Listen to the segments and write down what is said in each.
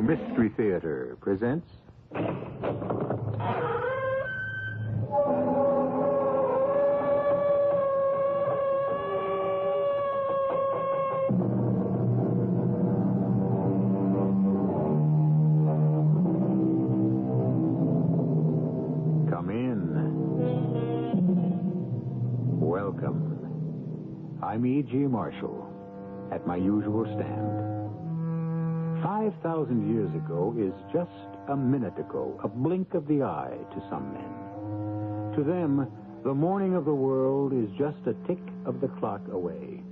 Mystery Theater presents... Come in. Welcome. I'm E.G. Marshall, at my usual stand. 5,000 years ago is just a minute ago, a blink of the eye to some men. To them, the morning of the world is just a tick of the clock away.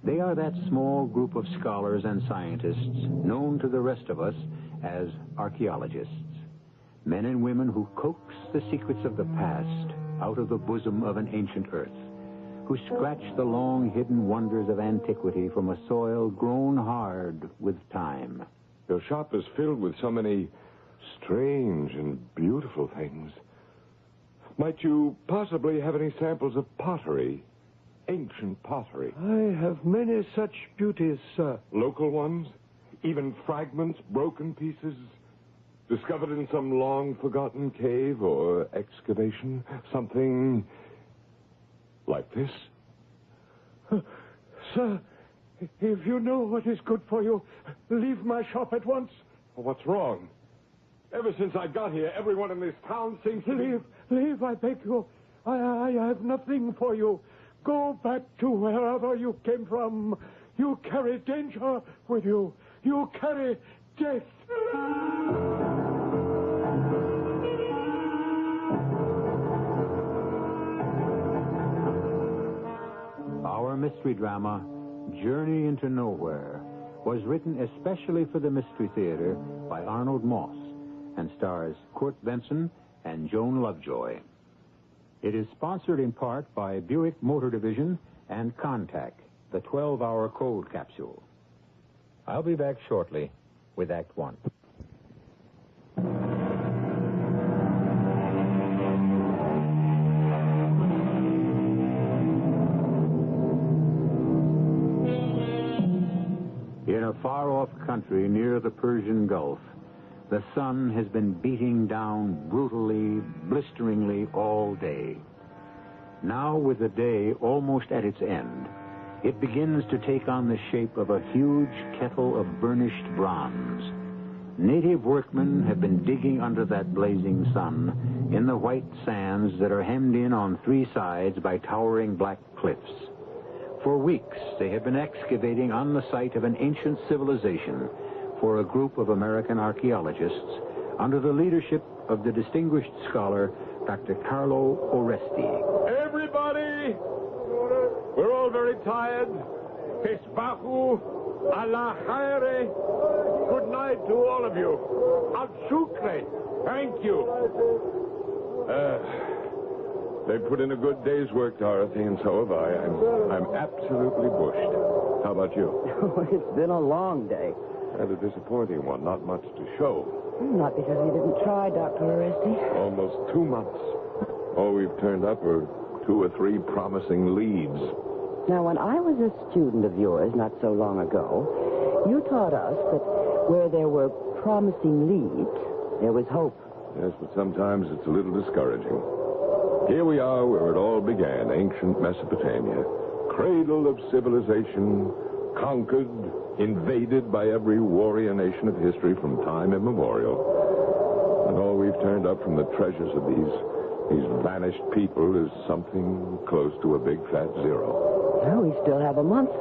They are that small group of scholars and scientists known to the rest of us as archaeologists. Men and women who coax the secrets of the past out of the bosom of an ancient earth, who scratch the long-hidden wonders of antiquity from a soil grown hard with time. Your shop is filled with so many strange and beautiful things. Might you possibly have any samples of pottery? Ancient pottery. I have many such beauties, sir. Local ones? Even fragments, broken pieces? Discovered in some long-forgotten cave or excavation? Something... like this? Sir, if you know what is good for you, leave my shop at once. What's wrong? Ever since I got here, everyone in this town seems to... Leave, I beg you. I have nothing for you. Go back to wherever you came from. You carry danger with you. You carry death. Our mystery drama, Journey into Nowhere, was written especially for the Mystery Theater by Arnold Moss and stars Kurt Benson and Joan Lovejoy. It is sponsored in part by Buick Motor Division and Contact, the 12-hour cold capsule. I'll be back shortly with Act One. In a far-off country near the Persian Gulf, the sun has been beating down brutally, blisteringly all day. Now, with the day almost at its end, it begins to take on the shape of a huge kettle of burnished bronze. Native workmen have been digging under that blazing sun in the white sands that are hemmed in on three sides by towering black cliffs. For weeks, they have been excavating on the site of an ancient civilization for a group of American archaeologists under the leadership of the distinguished scholar, Dr. Carlo Oresti. Everybody! We're all very tired. Tesbahu, Allah khaire. Good night to all of you. Al shukre. Thank you. They put in a good day's work, Dorothy, and so have I. I'm absolutely bushed. How about you? Oh, it's been a long day. And a disappointing one. Not much to show. Not because you didn't try, Dr. Oresti. Almost 2 months. All we've turned up are 2 or 3 promising leads. Now, when I was a student of yours not so long ago, you taught us that where there were promising leads, there was hope. Yes, but sometimes it's a little discouraging. Here we are where it all began, ancient Mesopotamia. Cradle of civilization, conquered, invaded by every warrior nation of history from time immemorial. And all we've turned up from the treasures of these vanished people is something close to a big fat zero. Well, we still have a month.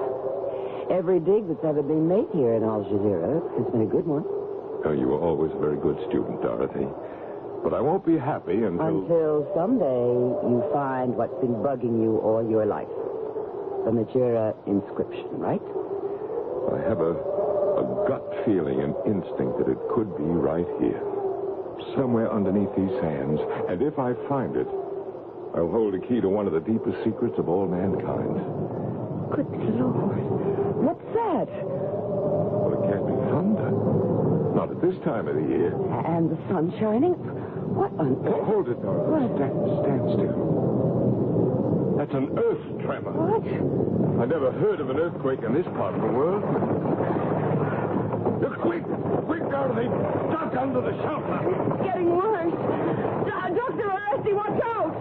Every dig that's ever been made here in Al Jazeera has been a good one. Oh, you were always a very good student, Dorothy. But I won't be happy until someday you find what's been bugging you all your life. The Majura inscription, right? I have a gut feeling, an instinct that it could be right here. Somewhere underneath these sands. And if I find it, I'll hold a key to one of the deepest secrets of all mankind. Good Lord. What's that? Well, it can't be thunder. Not at this time of the year. And the sun shining? What on earth? Hold it, Dorothy. Stand still. That's an earth tremor. What? I never heard of an earthquake in this part of the world. Look, quick, Dorothy, duck under the shelter. It's getting worse. Dr. Arresti, watch out!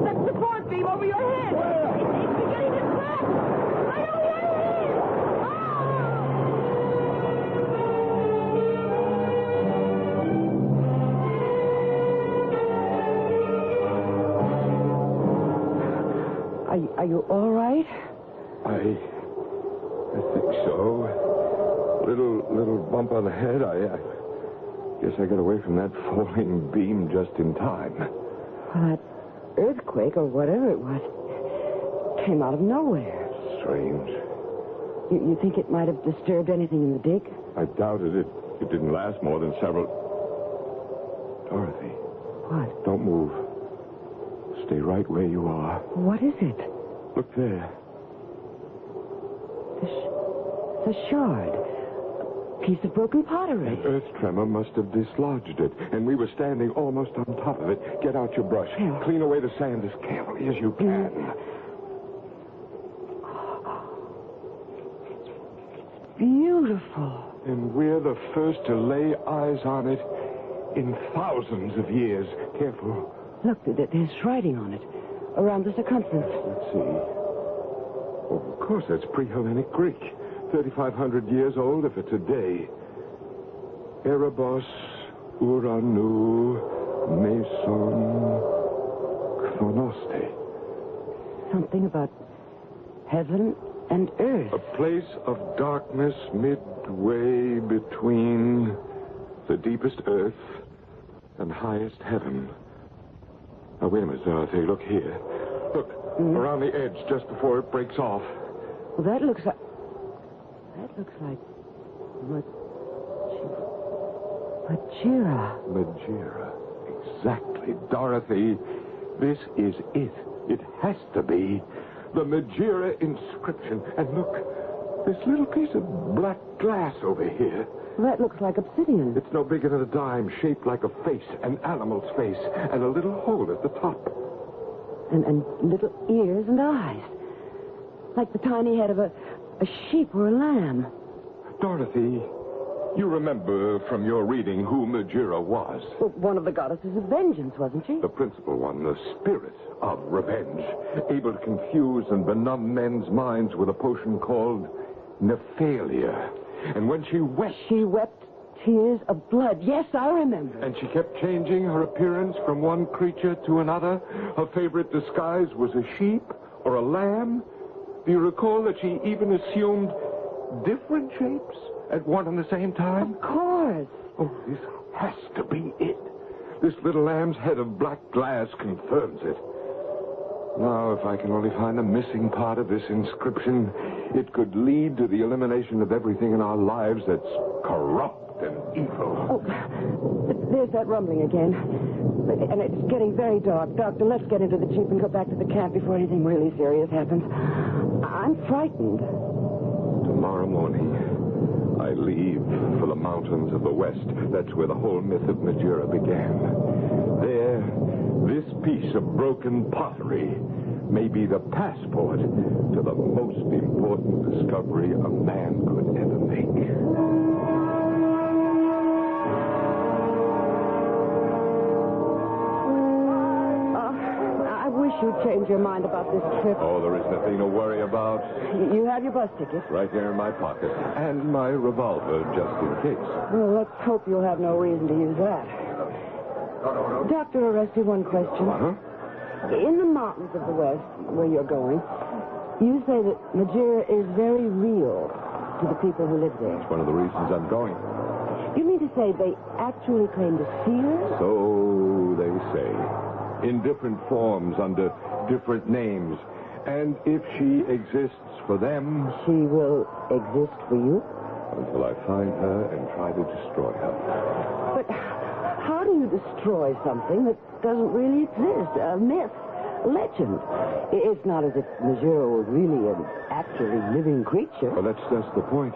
That support beam over your head. It's beginning to crack. Right over your head. Are you all right? I think so. Little bump on the head. I guess I got away from that falling beam just in time. Well, that earthquake or whatever it was came out of nowhere. Strange. You think it might have disturbed anything in the dig? I doubted it. It didn't last more than several... Dorothy, What? don't move. Stay right where you are. What is it? Look there. The shard. A piece of broken pottery. An earth tremor must have dislodged it, and we were standing almost on top of it. Get out your brush. Yeah. Clean away the sand as carefully as you can. It's beautiful. And we're the first to lay eyes on it in thousands of years. Careful. Look, there's writing on it. Around the circumference. Let's see. Oh, of course, that's pre-Hellenic Greek. 3,500 years old if it's a day. Erebos, Uranu, Meson, Chronoste. Something about heaven and earth. A place of darkness midway between the deepest earth and highest heaven. Now, wait a minute, Dorothy. Look here. Look, around the edge, just before it breaks off. Well, that looks like Magira. Magira. Exactly. Dorothy, this is it. It has to be. The Magira inscription. And look, this little piece of black glass over here. Well, that looks like obsidian. It's no bigger than a dime, shaped like a face, an animal's face, and a little hole at the top. And little ears and eyes. Like the tiny head of a sheep or a lamb. Dorothy, you remember from your reading who Magira was? Well, one of the goddesses of vengeance, wasn't she? The principal one, the spirit of revenge, able to confuse and benumb men's minds with a potion called Nephalia. And when she wept... She wept tears of blood. Yes, I remember. And she kept changing her appearance from one creature to another. Her favorite disguise was a sheep or a lamb. Do you recall that she even assumed different shapes at one and the same time? Of course. Oh, this has to be it. This little lamb's head of black glass confirms it. Now, if I can only find the missing part of this inscription, it could lead to the elimination of everything in our lives that's corrupt and evil. Oh, there's that rumbling again. And it's getting very dark. Doctor, let's get into the jeep and go back to the camp before anything really serious happens. I'm frightened. Tomorrow morning, I leave for the mountains of the west. That's where the whole myth of Magira began. There, this piece of broken pottery may be the passport to the most important discovery a man could ever make. I wish you'd change your mind about this trip. Oh, there is nothing to worry about. You have your bus ticket. Right there in my pocket. And my revolver, just in case. Well, let's hope you'll have no reason to use that. Dr. Arresti, one question. Uh-huh. In the mountains of the west, where you're going, you say that Magira is very real to the people who live there. That's one of the reasons I'm going. You mean to say they actually claim to see her? So they say. In different forms, under different names. And if she exists for them... She will exist for you? Until I find her and try to destroy her. But how do you destroy something that doesn't really exist? A myth, a legend. It's not as if Magira was really an actually living creature. Well, that's just the point.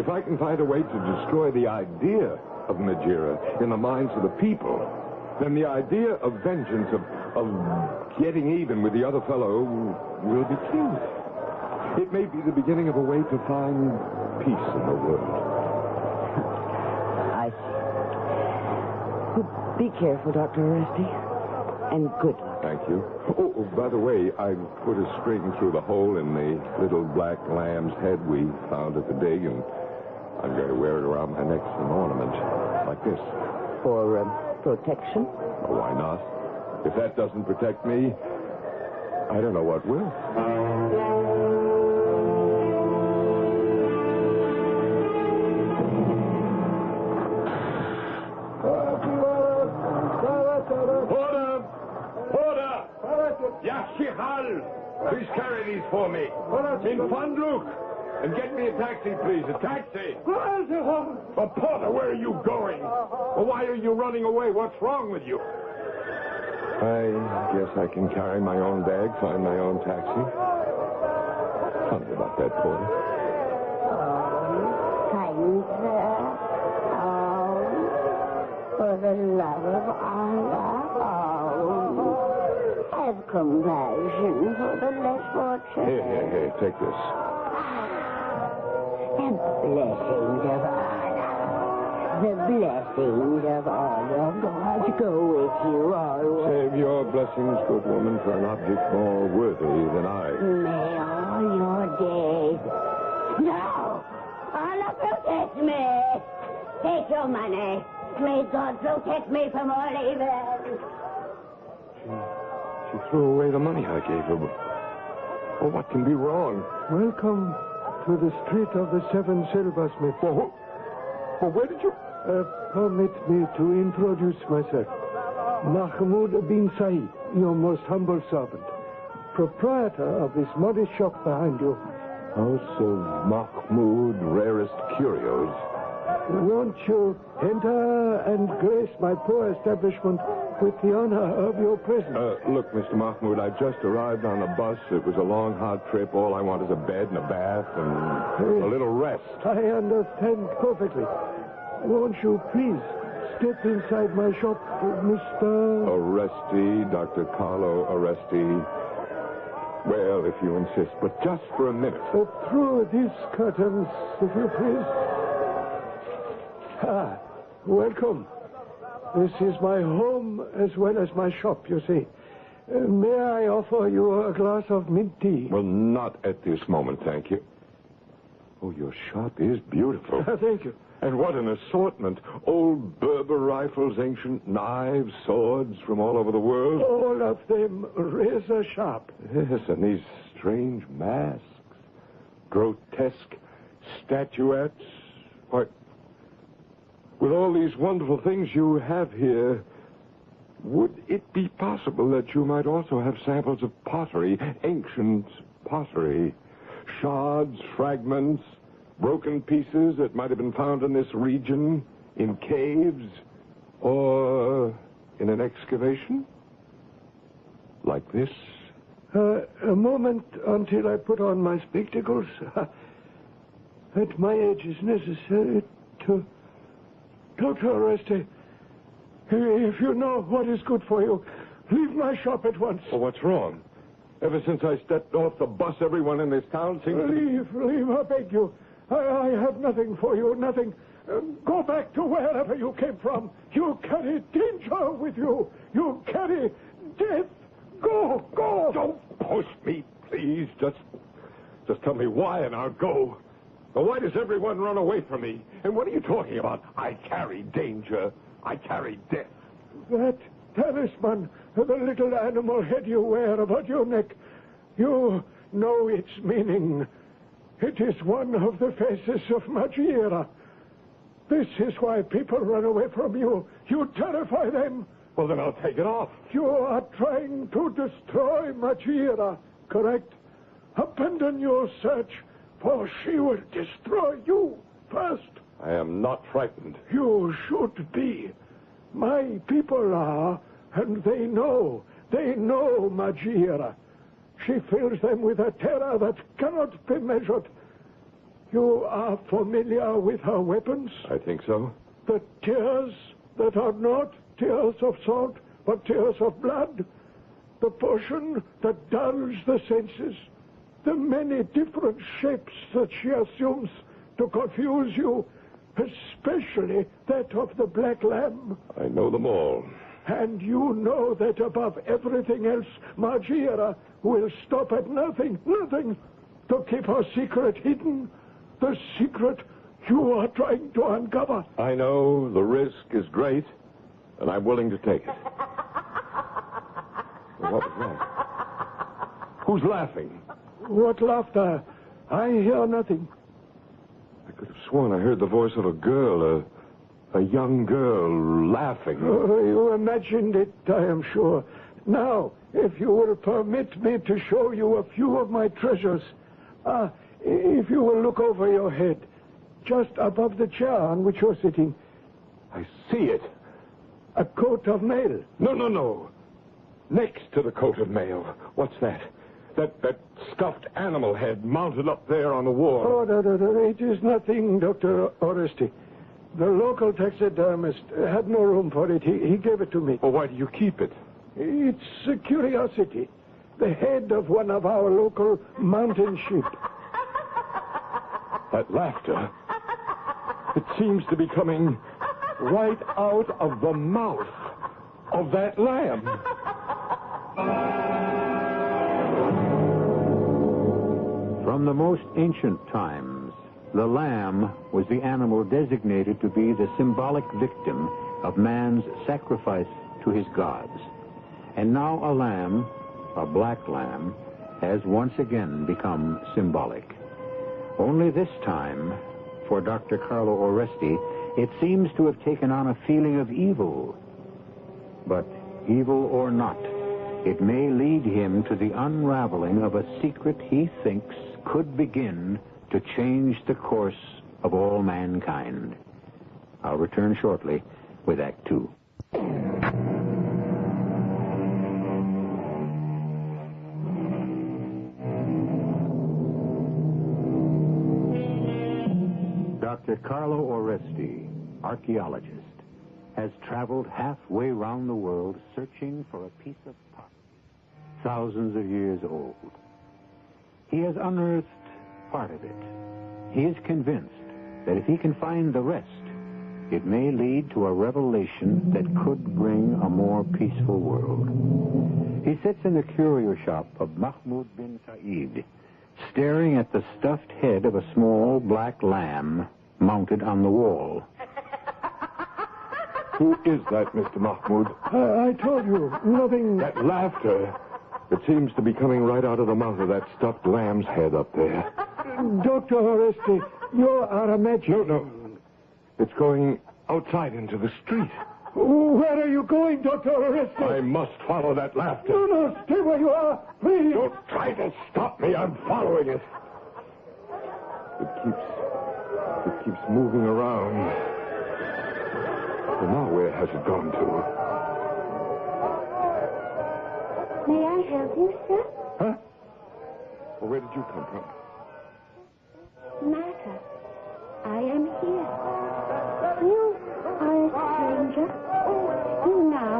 If I can find a way to destroy the idea of Magira in the minds of the people, then the idea of vengeance, of getting even with the other fellow, will be killed. It may be the beginning of a way to find peace in the world. I see. Be careful, Dr. Oresti. And good luck. Thank you. Oh, by the way, I put a string through the hole in the little black lamb's head we found at the dig, and I'm going to wear it around my neck as an ornament, like this. For protection? Well, why not? If that doesn't protect me, I don't know what will. Yashihal! Please carry these for me. In Fandluk! And get me a taxi, please. A taxi! Oh, Porter, where are you going? Well, why are you running away? What's wrong with you? I guess I can carry my own bag, find my own taxi. Tell me about that, Porter. Kind sir. Oh, for the love of Allah. Oh, have compassion for the less fortunate. Here, take this. The blessings of Allah. The blessings of Allah. God go with you always. Save your blessings, good woman, for an object more worthy than I. May all your days. No! Allah protect me. Take your money. May God protect me from all evil. She threw away the money I gave her. Well, what can be wrong? Welcome to the street of the seven silversmiths. Well, where did you... Permit me to introduce myself. Mahmoud bin Said, your most humble servant. Proprietor of this modest shop behind you. House of Mahmoud, rarest curios. Won't you enter and grace my poor establishment with the honor of your presence? Look, Mr. Mahmoud, I just arrived on a bus. It was a long, hard trip. All I want is a bed and a bath and a little rest. I understand perfectly. Won't you please step inside my shop, Mr. Oresti, Dr. Carlo Oresti. Well, if you insist, but just for a minute. Through these curtains, if you please. Welcome. This is my home as well as my shop, you see. May I offer you a glass of mint tea? Well, not at this moment, thank you. Oh, your shop is beautiful. Thank you. And what an assortment. Old Berber rifles, ancient knives, swords from all over the world. All of them razor sharp. Yes, and these strange masks. Grotesque statuettes. Why, with all these wonderful things you have here, would it be possible that you might also have samples of pottery, ancient pottery, shards, fragments, broken pieces that might have been found in this region, in caves, or in an excavation? Like this? A moment until I put on my spectacles. At my age, it's necessary to... Dr. Oresti, if you know what is good for you, leave my shop at once. Well, what's wrong? Ever since I stepped off the bus, everyone in this town seems to... Leave, I beg you. I have nothing for you, nothing. Go back to wherever you came from. You carry danger with you. You carry death. Go. Don't push me, please. Just tell me why and I'll go. Well, why does everyone run away from me? And what are you talking about? I carry danger. I carry death. That talisman, the little animal head you wear about your neck, you know its meaning. It is one of the faces of Magira. This is why people run away from you. You terrify them. Well, then I'll take it off. You are trying to destroy Magira, correct? Abandon your search, for she will destroy you first. I am not frightened. You should be. My people are, and they know. They know Magira. She fills them with a terror that cannot be measured. You are familiar with her weapons? I think so. The tears that are not tears of salt, but tears of blood. The potion that dulls the senses. The many different shapes that she assumes to confuse you. especially that of the black lamb. I know them all. And you know that above everything else, Margiera will stop at nothing to keep her secret hidden. The secret you are trying to uncover. I know the risk is great, and I'm willing to take it. What was that? Who's laughing? What laughter? I hear nothing. I could have sworn I heard the voice of a girl, a young girl laughing. You imagined it, I am sure. Now, if you will permit me to show you a few of my treasures. If you will look over your head, just above the chair on which you're sitting. I see it. A coat of mail. No. Next to the coat of mail. What's that? That stuffed animal head mounted up there on the wall. Oh, no. It is nothing, Dr. Oresti. The local taxidermist had no room for it. He gave it to me. Well, why do you keep it? It's a curiosity. The head of one of our local mountain sheep. That laughter, it seems to be coming right out of the mouth of that lamb. From the most ancient times, the lamb was the animal designated to be the symbolic victim of man's sacrifice to his gods. And now a lamb, a black lamb, has once again become symbolic. Only this time, for Dr. Carlo Oresti, it seems to have taken on a feeling of evil. But evil or not, it may lead him to the unraveling of a secret he thinks could begin to change the course of all mankind. I'll return shortly with Act Two. Dr. Carlo Oresti, archaeologist, has traveled halfway round the world searching for a piece of pottery thousands of years old. He has unearthed part of it. He is convinced that if he can find the rest, it may lead to a revelation that could bring a more peaceful world. He sits in the curio shop of Mahmoud bin Said, staring at the stuffed head of a small black lamb mounted on the wall. Who is that, Mr. Mahmoud? I told you, nothing... That laughter, it seems to be coming right out of the mouth of that stuffed lamb's head up there. Dr. Oresti, you are a magic... No. It's going outside into the street. Where are you going, Dr. Oresti? I must follow that laughter. No, stay where you are, please. Don't try to stop me. I'm following it. It keeps moving around. Well, now where has it gone to? May I help you, sir? Huh? Well, where did you come from? Matter. I am here. You are a stranger. You now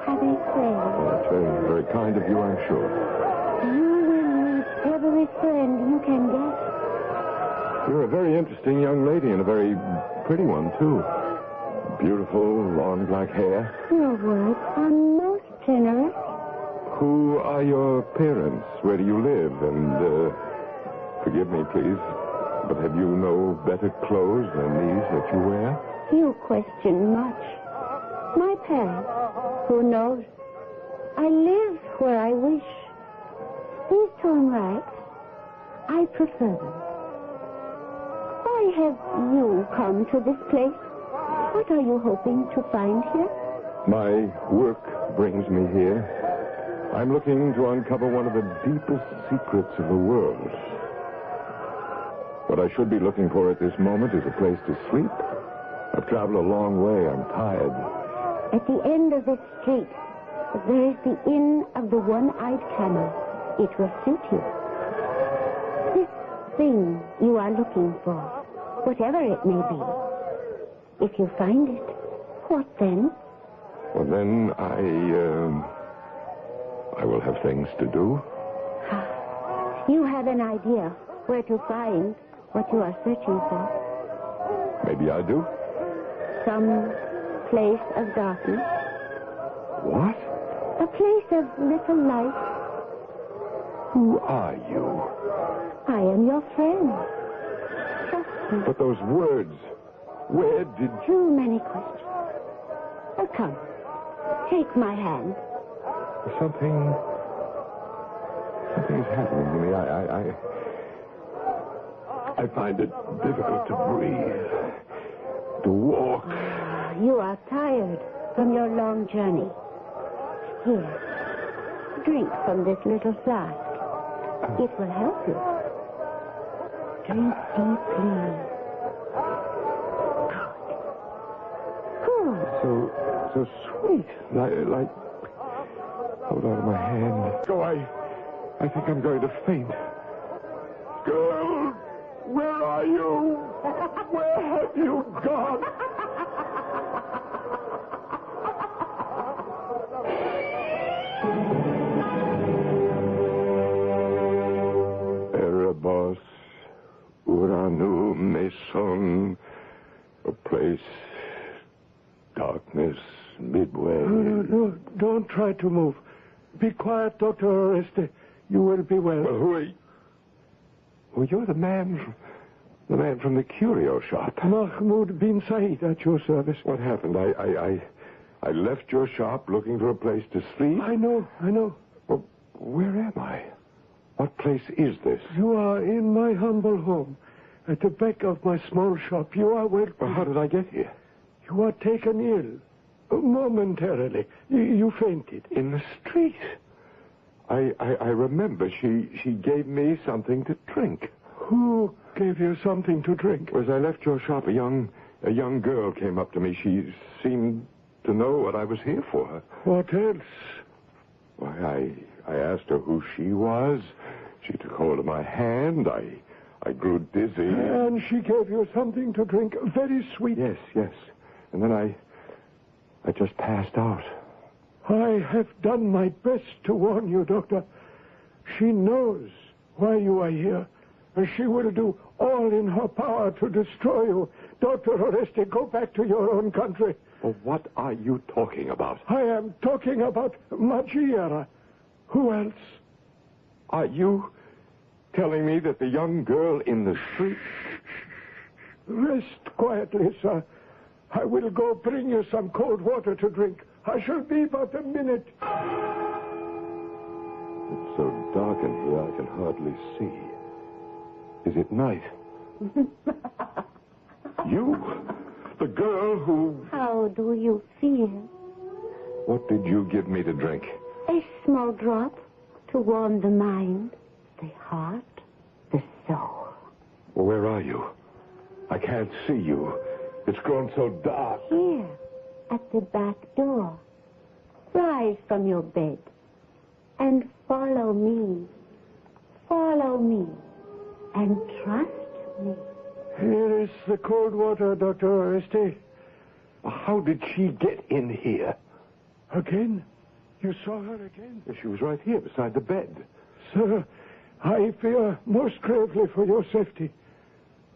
have a friend. Well, that's very, very kind of you, I'm sure. You will meet every friend you can get. You're a very interesting young lady and a very pretty one, too. Beautiful, long black hair. Your words are most generous. Who are your parents? Where do you live? And, forgive me, please, but have you no better clothes than these that you wear? You question much. My parents, who knows? I live where I wish. These torn rags, I prefer them. Why have you come to this place? What are you hoping to find here? My work brings me here. I'm looking to uncover one of the deepest secrets of the world. What I should be looking for at this moment is a place to sleep. I've traveled a long way. I'm tired. At the end of this street, there is the Inn of the One-Eyed Camel. It will suit you. This thing you are looking for, whatever it may be, if you find it, what then? Well, then I will have things to do. You have an idea where to find what you are searching for. Maybe I do. Some place of darkness. What? A place of little light. Who are you? I am your friend. Trust me. But those words, where did you... Too many questions. Oh, come. Take my hand. Something is happening to me. I find it difficult to breathe, to walk. You are tired from your long journey. Here, drink from this little flask. It will help you. Drink deeply. Good. So sweet. Like... Hold on to my hand. Go, I think I'm going to faint. Girl, where are you? Where have you gone? Erebos, Uranu, Mason, a place, darkness, midway. No, don't try to move. Be quiet, Dr. Oreste. You will be well. Well, who are you? Well, you're the man from the curio shop. Mahmoud bin Said at your service. What happened? I left your shop looking for a place to sleep. I know. Well, where am I? What place is this? You are in my humble home, at the back of my small shop. You are welcome. Well, how did I get here? You are taken ill. Momentarily. You fainted. In the street. I remember she gave me something to drink. Who gave you something to drink? As I left your shop, a young girl came up to me. She seemed to know what I was here for. What else? Why, I asked her who she was. She took hold of my hand. I grew dizzy. And she gave you something to drink, very sweet. Yes. And then I just passed out. I have done my best to warn you, Doctor. She knows why you are here, and she will do all in her power to destroy you. Dr. Oreste, go back to your own country. Well, what are you talking about? I am talking about Magiera. Who else? Are you telling me that the young girl in the street... Rest quietly, sir. I will go bring you some cold water to drink. I shall be but a minute. It's so dark in here I can hardly see. Is it night? You? The girl who... How do you feel? What did you give me to drink? A small drop to warm the mind, the heart, the soul. Well, where are you? I can't see you. It's grown so dark. Here, at the back door. Rise from your bed and follow me. Follow me and trust me. Here is the cold water, Dr. Oreste. How did she get in here? Again? You saw her again? She was right here beside the bed. Sir, I fear most gravely for your safety.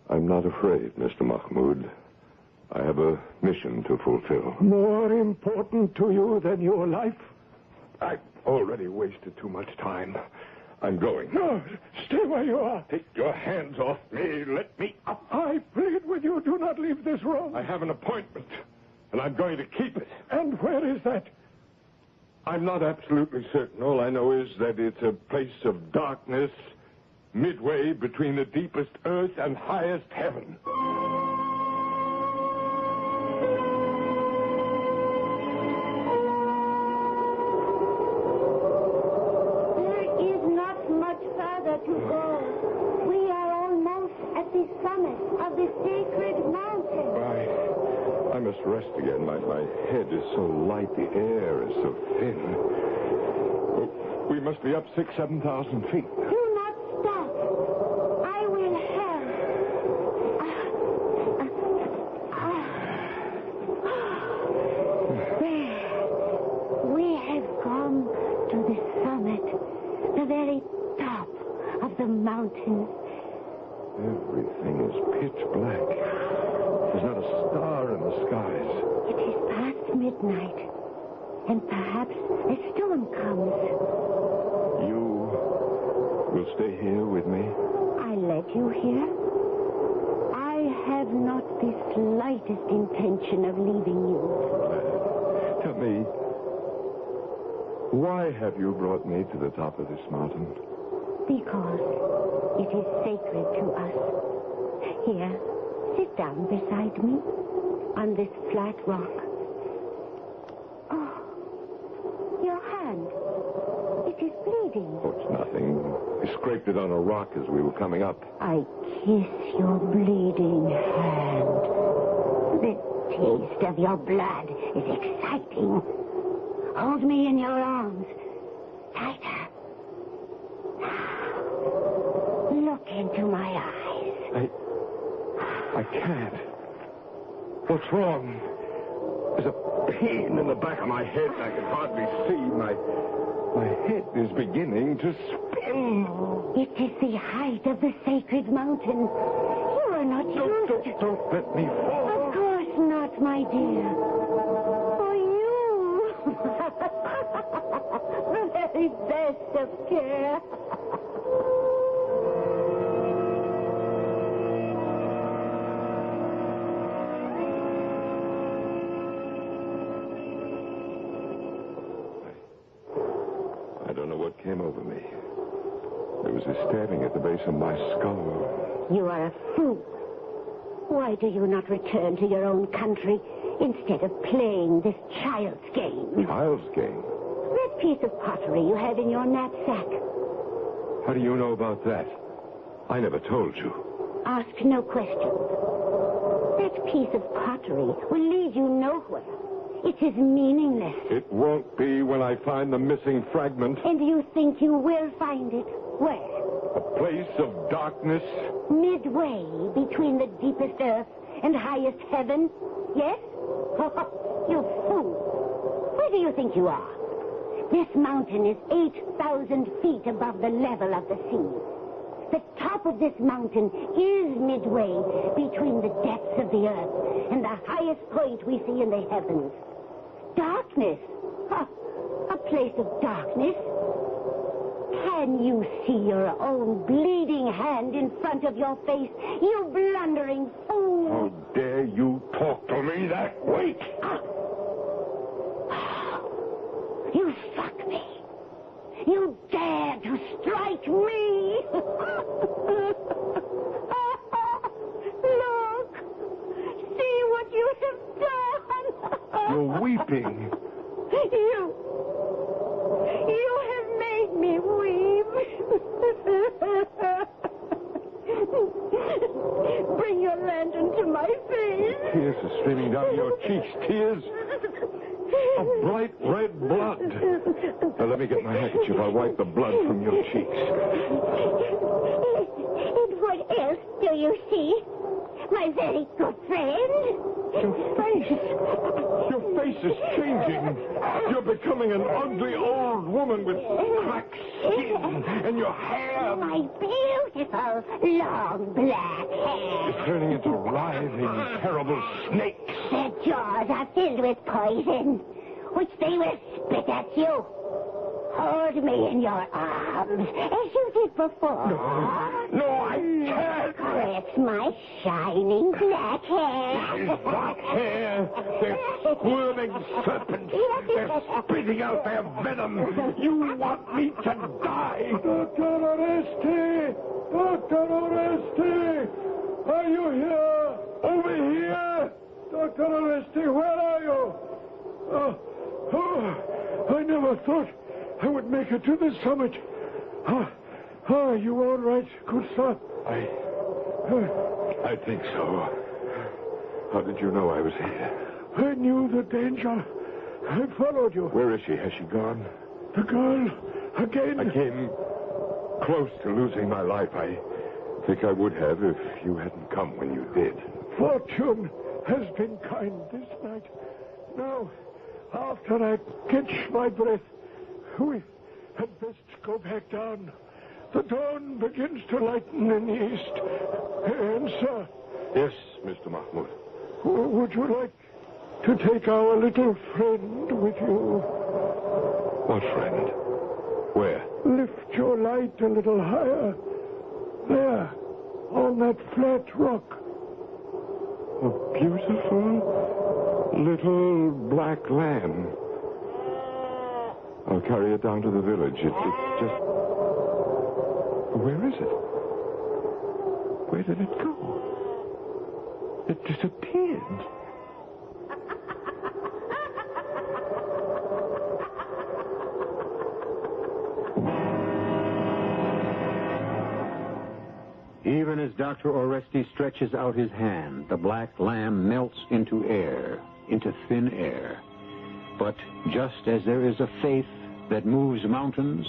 I'm not afraid, Mr. Mahmoud. I have a mission to fulfill. More important to you than your life? I've already wasted too much time. I'm going. No, stay where you are. Take your hands off me. Let me up. I plead with you, do not leave this room. I have an appointment, and I'm going to keep it. And where is that? I'm not absolutely certain. All I know is that it's a place of darkness, midway between the deepest earth and highest heaven. To go. We are almost at the summit of the sacred mountain. I must rest again. My head is so light, the air is so thin. Oh, we must be up 6,000 to 7,000 feet. Do not stop. I will help. There. We have come to the summit, the very top of the mountain. Everything is pitch black. The skies. It is past midnight, and perhaps a storm comes. You will stay here with me? I led you here. I have not the slightest intention of leaving you. Tell me, why have you brought me to the top of this mountain? Because it is sacred to us. Here, sit down beside me on this flat rock. Oh, your hand. It is bleeding. Oh, it's nothing. I scraped it on a rock as we were coming up. I kiss your bleeding hand. The taste of your blood is exciting. Hold me in your arms. Tighter. Now, look into my eyes. I can't. What's wrong? There's a pain in the back of my head. I can hardly see. My head is beginning to spin. It is the height of the sacred mountain. You are not used. Don't let me fall. Of course not, my dear. For you. The very best of care. I don't know what came over me. There was a stabbing at the base of my skull. You are a fool. Why do you not return to your own country instead of playing this child's game? Child's game? That piece of pottery you had in your knapsack. How do you know about that? I never told you. Ask no questions. That piece of pottery will lead you nowhere. It is meaningless. It won't be when I find the missing fragment. And you think you will find it? Where? A place of darkness. Midway between the deepest earth and highest heaven? Yes? You fool. Where do you think you are? This mountain is 8,000 feet above the level of the sea. The top of this mountain is midway between the depths of the earth and the highest point we see in the heavens. Darkness? A place of darkness? Can you see your own bleeding hand in front of your face, you blundering fool? How dare you talk to me that way? You struck me. You dare to strike me. Look. See what you have done. You're weeping. You have made me weep. Bring your lantern to my face. Tears are streaming down your cheeks. Tears of bright red blood. Now, let me get my handkerchief. I'll wipe the blood from your cheeks. And what else do you see? My very good friend. Your face is changing. You're becoming an ugly old woman with cracked skin, and your hair... My beautiful, long black hair. is turning into writhing, terrible snakes. Their jaws are filled with poison, which they will spit at you. Hold me in your arms, as you did before. No, I can't. Caress my shining black hair. Black hair. They're squirming serpents. They're spitting out their venom. You want me to die. Dr. Oreste! Dr. Oreste! Are you here? Over here. Dr. Oreste, where are you? I never thought I would make it to the summit. Are you all right, good sir? I think so. How did you know I was here? I knew the danger. I followed you. Where is she? Has she gone? The girl, again. I came close to losing my life. I think I would have if you hadn't come when you did. Fortune has been kind this night. Now, after I catch my breath, we had best go back down. The dawn begins to lighten in the east. And, sir... Yes, Mr. Mahmoud. Would you like to take our little friend with you. What friend? Where? Lift your light a little higher. There, on that flat rock. A beautiful little black lamb. I'll carry it down to the village. It just... Where is it? Where did it go? It disappeared. Even as Dr. Oresti stretches out his hand, the black lamb melts into air, into thin air. But just as there is a faith that moves mountains,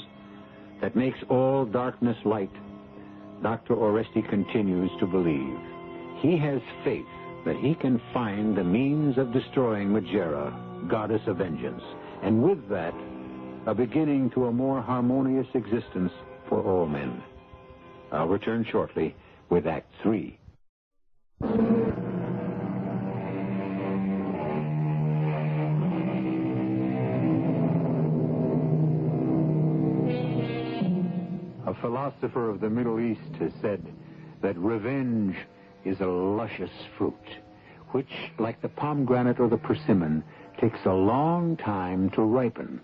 that makes all darkness light, Dr. Oresti continues to believe. He has faith that he can find the means of destroying Majera, goddess of vengeance, and with that, a beginning to a more harmonious existence for all men. I'll return shortly with Act 3. A philosopher of the Middle East has said that revenge is a luscious fruit, which, like the pomegranate or the persimmon, takes a long time to ripen.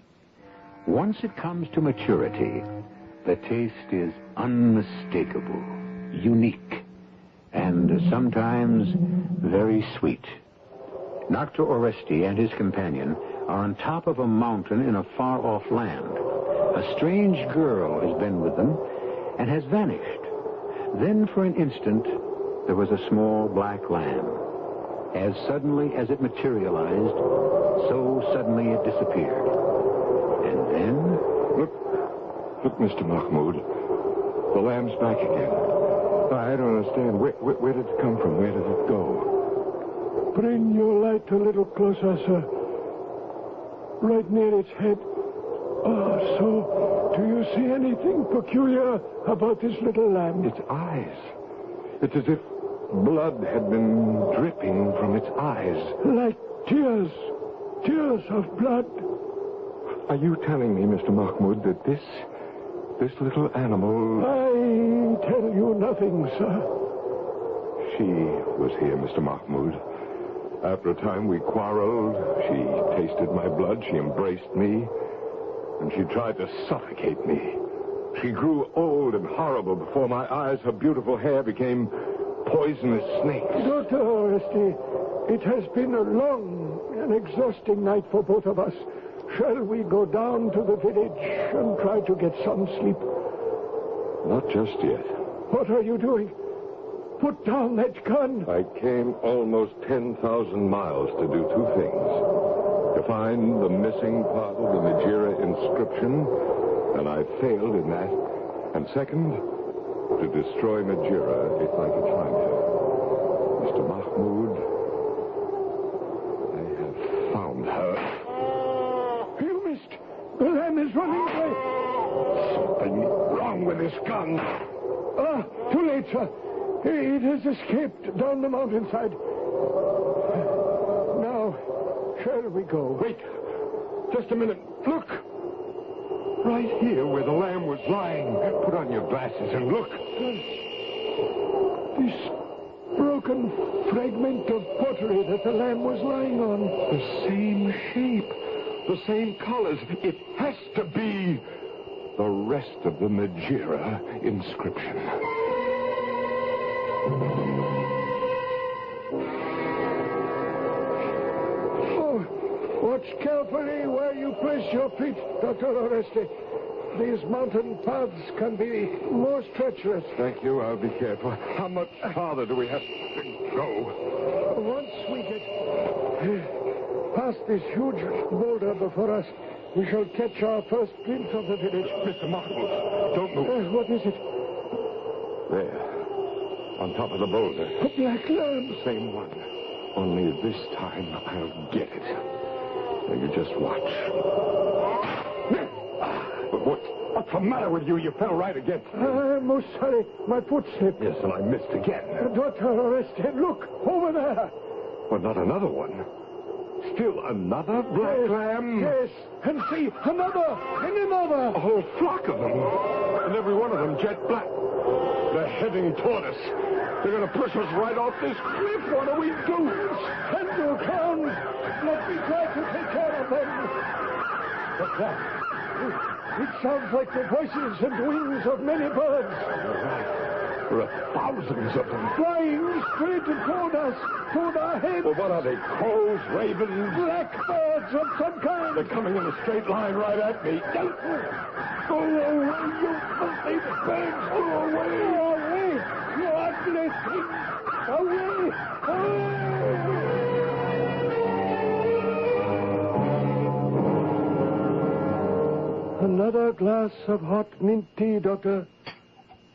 Once it comes to maturity, the taste is unmistakable, unique, and sometimes very sweet. Dr. Oresti and his companion are on top of a mountain in a far-off land. A strange girl has been with them and has vanished. Then, for an instant, there was a small black lamb. As suddenly as it materialized, so suddenly it disappeared. And then... Look, Mr. Mahmoud. The lamb's back again. I don't understand. Where did it come from? Where did it go? Bring your light a little closer, sir. Right near its head. Oh, so do you see anything peculiar about this little lamb? Its eyes. It's as if blood had been dripping from its eyes. Like tears. Tears of blood. Are you telling me, Mr. Mahmoud, that this little animal... I tell you nothing, sir. She was here, Mr. Mahmoud. After a time, we quarreled. She tasted my blood. She embraced me. And she tried to suffocate me. She grew old and horrible before my eyes. Her beautiful hair became poisonous snakes. Dr. Oresti, it has been a long and exhausting night for both of us. Shall we go down to the village and try to get some sleep? Not just yet. What are you doing? Put down that gun. I came almost 10,000 miles to do two things. To find the missing part of the Majera inscription, and I failed in that. And second, to destroy Majera if I could find her. Mr. Mahmoud, I have found her. You missed. The lamb is running away. Something wrong with this gun. Ah, too late, sir. It has escaped down the mountainside. Now, shall we go? Wait. Just a minute. Look. Right here where the lamb was lying. Put on your glasses and look. This broken fragment of pottery that the lamb was lying on. The same shape. The same colors. It has to be the rest of the Majera inscription. Oh, watch carefully where you place your feet, Dr. Oresti. These mountain paths can be most treacherous. Thank you. I'll be careful. How much farther do we have to go? Once we get past this huge boulder before us, we shall catch our first glimpse of the village. Mr. Mahmoud, don't move. What is it? There. On top of the boulder. A black lamb. Same one. Only this time I'll get it. Now you just watch. What's the matter with you? You fell right against me. I'm most sorry. My foot slipped. Yes, and I missed again. Dr. Oresti, look, over there. Well, not another one. Still another black lamb? Yes, and see, another, and another. A whole flock of them. And every one of them jet black. They're heading toward us. They're going to push us right off this cliff. What do we do? Stand your ground. Let me try to take care of them. But that, it sounds like the voices and wings of many birds. There are thousands of them. Flying straight toward us, toward our heads. Well, what are they? Crows, ravens? Blackbirds of some kind. They're coming in a straight line right at me. Go away, you filthy birds! Go away! Away! You ugly thing! Away! Another glass of hot mint tea, Doctor.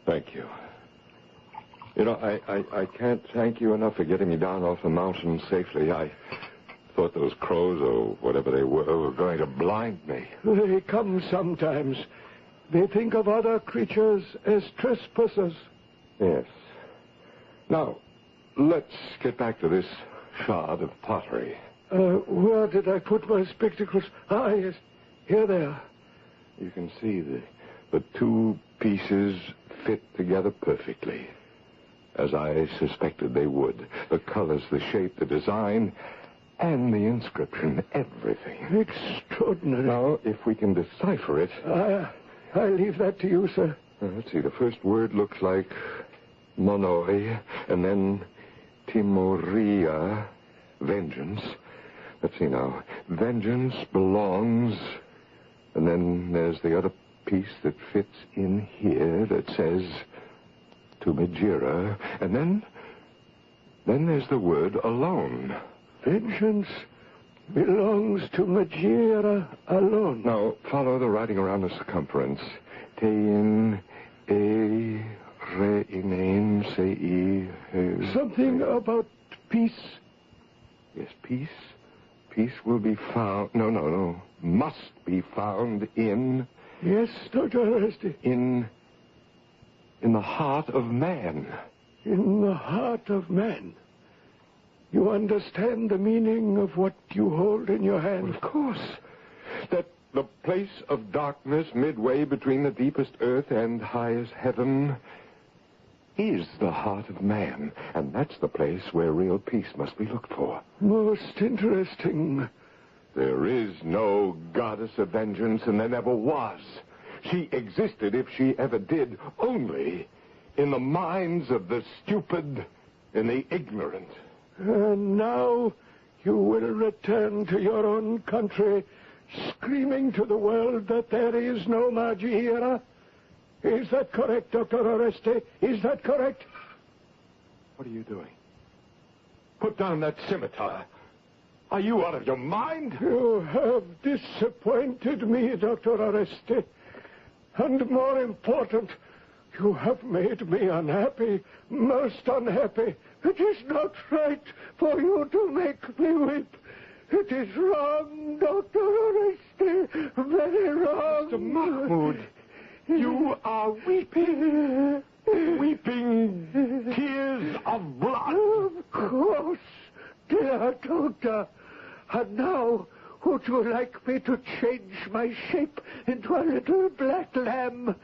Thank you. You know, I can't thank you enough for getting me down off the mountain safely. I thought those crows, or whatever they were going to blind me. They come sometimes. They think of other creatures as trespassers. Yes. Now, let's get back to this shard of pottery. Where did I put my spectacles? Ah, yes. Here they are. You can see the two pieces fit together perfectly, as I suspected they would. The colors, the shape, the design, and the inscription, everything. Extraordinary. Now, if we can decipher it... I leave that to you, sir. Let's see, the first word looks like monoi, and then timoria, vengeance. Let's see now. Vengeance belongs... And then there's the other piece that fits in here that says to Majira. And then there's the word alone. Vengeance belongs to Majira alone. Now, follow the writing around the circumference. Tein, e, re, inen, se, e, something about peace. Yes, peace. Peace will be found... No. Must be found in... Yes, Dr. Arresti. In the heart of man. In the heart of man. You understand the meaning of what you hold in your hand? Well, of course. That the place of darkness midway between the deepest earth and highest heaven is the heart of man. And that's the place where real peace must be looked for. Most interesting. There is no goddess of vengeance, and there never was. She existed, if she ever did, only in the minds of the stupid and the ignorant. And now you will return to your own country, screaming to the world that there is no Majira. Is that correct, Dr. Arresti? Is that correct? What are you doing? Put down that scimitar. Are you out of your mind? You have disappointed me, Dr. Arresti. And more important, you have made me unhappy, most unhappy. It is not right for you to make me weep. It is wrong, Dr. Arresti, very wrong. Mr. Mahmoud, you are weeping. Weeping tears of blood. Of course, dear doctor. And now, would you like me to change my shape into a little black lamb?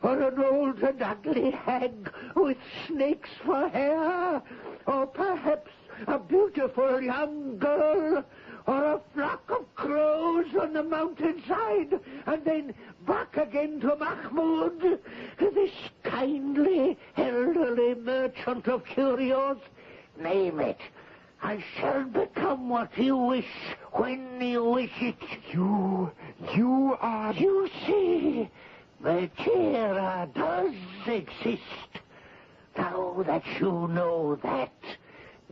Or an old and ugly hag with snakes for hair? Or perhaps a beautiful young girl? Or a flock of crows on the mountainside? And then back again to Mahmoud, this kindly, elderly merchant of curios? Name it. I shall become what you wish, when you wish it. You are... You see, Majira does exist. Now that you know that,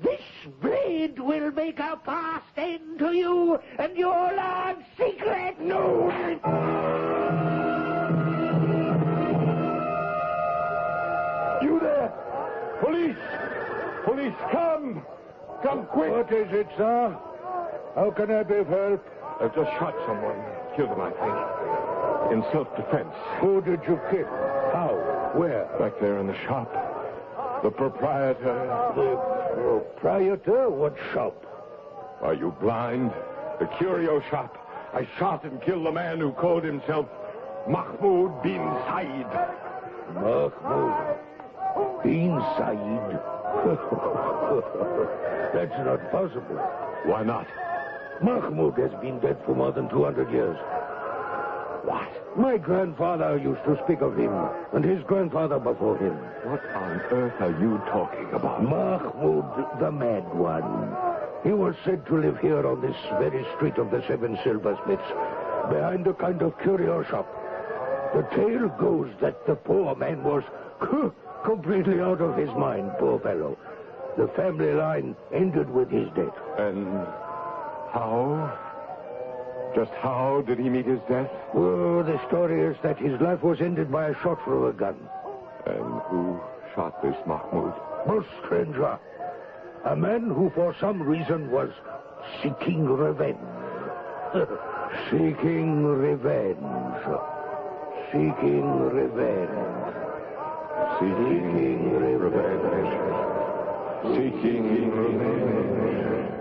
this blade will make a fast end to you and your large secret. No! You there! Police! Police, come! Come quick! What is it, sir? How can I be of help? I've just shot someone. Killed him, I think. In self-defense. Who did you kill? How? Where? Back there in the shop. The proprietor. The proprietor? What shop? Are you blind? The curio shop. I shot and killed the man who called himself Mahmoud bin Said. Mahmoud bin Said? That's not possible. Why not? Mahmoud has been dead for more than 200 years. What? My grandfather used to speak of him, and his grandfather before him. What on earth are you talking about? Mahmoud, the mad one. He was said to live here on this very street of the Seven Silversmiths, behind a kind of curio shop. The tale goes that the poor man was completely out of his mind, poor fellow. The family line ended with his death. And how? Just how did he meet his death? Well, the story is that his life was ended by a shot from a gun. And who shot this Mahmoud? A stranger. A man who for some reason was seeking revenge. Seeking revenge. Seeking revenge. Seeking revenge. Seeking revenge.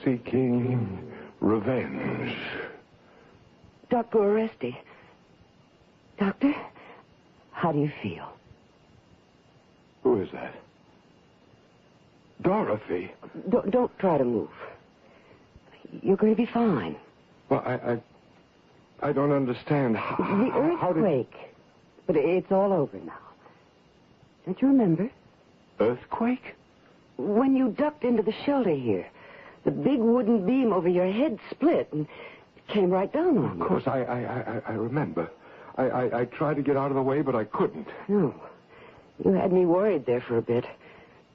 Seeking revenge. Dr. Oresti. Doctor, how do you feel? Who is that? Dorothy. Don't try to move. You're going to be fine. Well, I don't understand. The earthquake. But it's all over now. Don't you remember? Earthquake? When you ducked into the shelter here, the big wooden beam over your head split and came right down on you. Of course, I remember. I tried to get out of the way, but I couldn't. No. You had me worried there for a bit.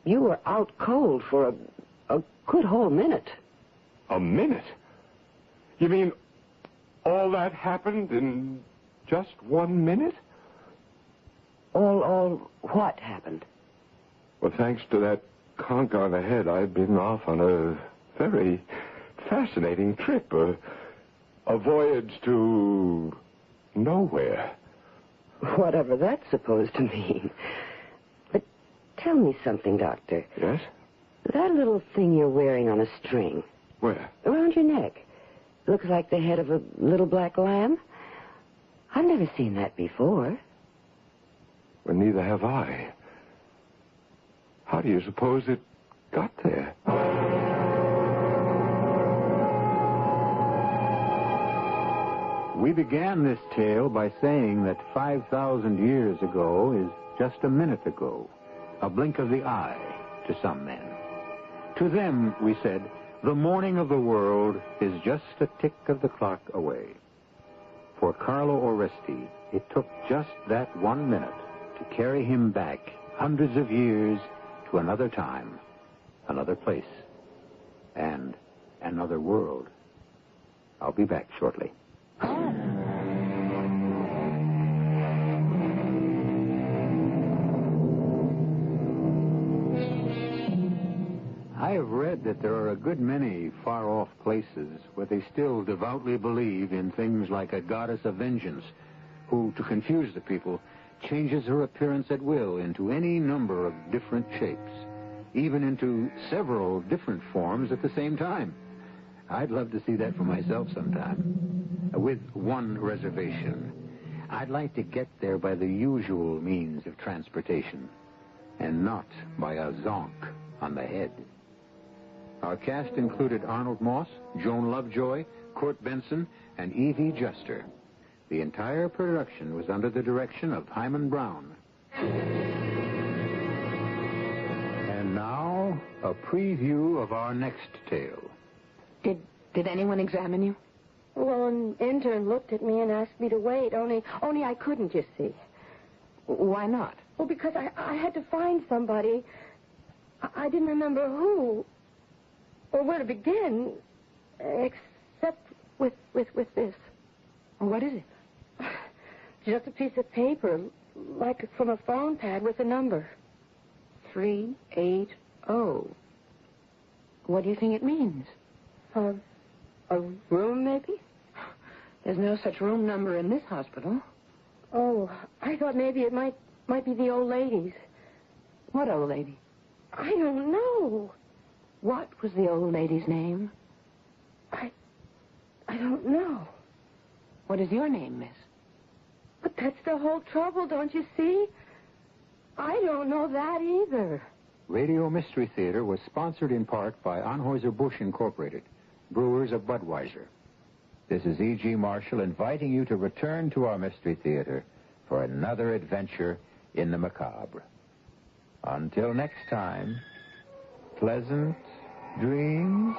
You were out cold for a good whole minute. A minute? You mean all that happened in just 1 minute? All what happened? Well, thanks to that conk on the head, I've been off on a very fascinating trip. A voyage to nowhere. Whatever that's supposed to mean. But tell me something, Doctor. Yes? That little thing you're wearing on a string. Where? Around your neck. Looks like the head of a little black lamb. I've never seen that before. Well, neither have I. How do you suppose it got there? We began this tale by saying that 5,000 years ago is just a minute ago, a blink of the eye to some men. To them, we said, the morning of the world is just a tick of the clock away. For Carlo Oresti, it took just that 1 minute to carry him back hundreds of years to another time, another place, and another world. I'll be back shortly. I have read that there are a good many far-off places where they still devoutly believe in things like a goddess of vengeance, who, to confuse the people, changes her appearance at will into any number of different shapes, even into several different forms at the same time. I'd love to see that for myself sometime, with one reservation. I'd like to get there by the usual means of transportation, and not by a zonk on the head. Our cast included Arnold Moss, Joan Lovejoy, Court Benson, and Evie Juster. The entire production was under the direction of Hyman Brown. And now, a preview of our next tale. Did anyone examine you? Well, an intern looked at me and asked me to wait, only I couldn't, you see. Why not? Well, because I had to find somebody. I didn't remember who or where to begin, except with this. What is it? Just a piece of paper, like from a phone pad with a number. 380. What do you think it means? A room, maybe? There's no such room number in this hospital. Oh, I thought maybe it might be the old lady's. What old lady? I don't know. What was the old lady's name? I don't know. What is your name, miss? But that's the whole trouble, don't you see? I don't know that either. Radio Mystery Theater was sponsored in part by Anheuser-Busch Incorporated, brewers of Budweiser. This is E.G. Marshall inviting you to return to our Mystery Theater for another adventure in the macabre. Until next time, pleasant dreams.